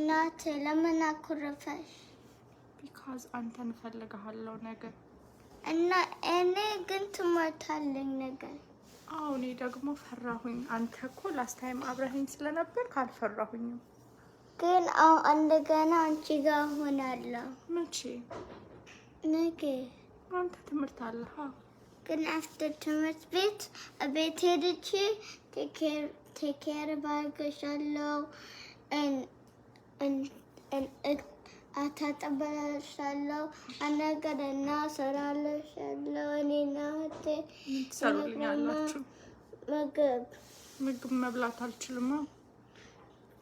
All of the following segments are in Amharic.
እናቴ ለምን አኩረፈሽ? because አንተን ፈልጋለሁ ነገር እና እኔ ግን ትምህርት አለኝ ነገር። አዎ እኔ ደግሞ ፈራሁኝ። አንተ እኮ ላስት ታይም አብረኸኝ ስለነበር ካልፈራሁኝም ግን እንደገና አንቺ ጋር ሆናለሁ። መቼ? ነገ። አንተ ትምህርት አለህ? ግን after ትምህርት ቤት ሄድቼ take care ባርገሻለሁ አታጠበሻለሁ አነገርና ሰራለሻለሁ እኔና እህቴ ትሰሩልኛላችሁ። ምግብ መብላት አልችልም።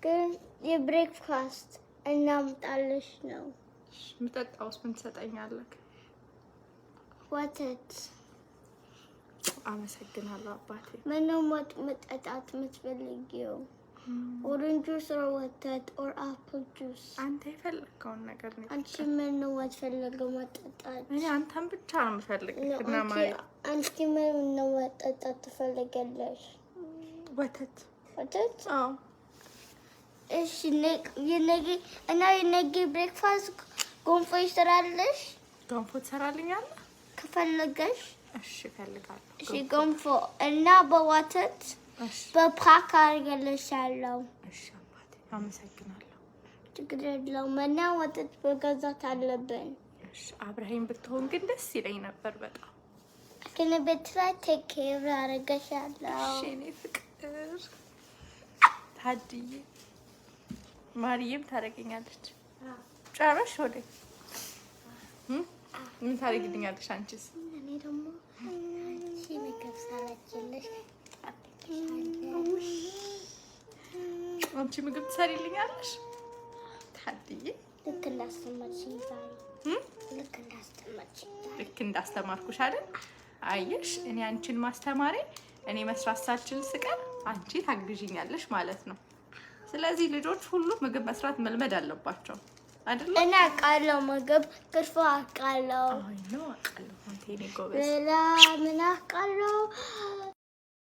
ግን የብሬክፋስት እናምጣልሽ ነው። ምጠጣውስ ምን ትሰጠኛለህ? ወተት። አመሰግናለሁ አባቴ። ምንም መጠጣት የምትፈልጊው? orange juice or ወተት or apple juice? አንተ የፈለከውን ነገር ነው። አንቺ ምን ነው የምትፈልጊው መጠጣት? እኔ አንተን ብቻ ነው የምፈልገው እና ማለት አንቺ ምን ነው መጠጣት ትፈልጊያለሽ? ወተት። ወተት? አዎ። እሺ የነገ ብሬክፋስት ገንፎ ይሰራልሽ? ገንፎ ትሰራልኛለህ? ከፈለገሽ? እሺ እፈልጋለሁ። እሺ ገንፎ እና በወተት በፓክ አድርጌልሻለሁ። እሺ አባቴ አመሰግናለሁ። ችግር የለውም እና ወተት መገዛት አለብን። እሺ አብረኸኝ ብትሆን ግን ደስ ይለኝ ነበር በጣም። ግን ቤት ላይ ቴክ ኬር አደርግሻለሁ። እሺ እኔ ፍቅር ታድዬ ማርዬም ታደርገኛለች። ጨረሽ ወደ ምን ታደርጊልኛለሽ አንቺስ? እኔ ደግሞ ምግብ ሰራችልሽ። አንቺ ምግብ ትሰሪልኛለሽ ታድዬ? ልክ እንዳስተማርሽኝ ዛሬ ልክ እንዳስተማርኩሽ አይደል? አየሽ እኔ አንቺን ማስተማሬ እኔ መስራት ሳልችል ስቀር አንቺ ታግዢኛለሽ ማለት ነው። ስለዚህ ልጆች ሁሉ ምግብ መስራት መልመድ አለባቸው አይደል? እኔ አውቃለሁ ምግብ ክትፎ አውቃለሁ። አይ ነው አውቃለሁ። አንተ እኔ ጎበዝ። ሌላ ምን አውቃለሁ?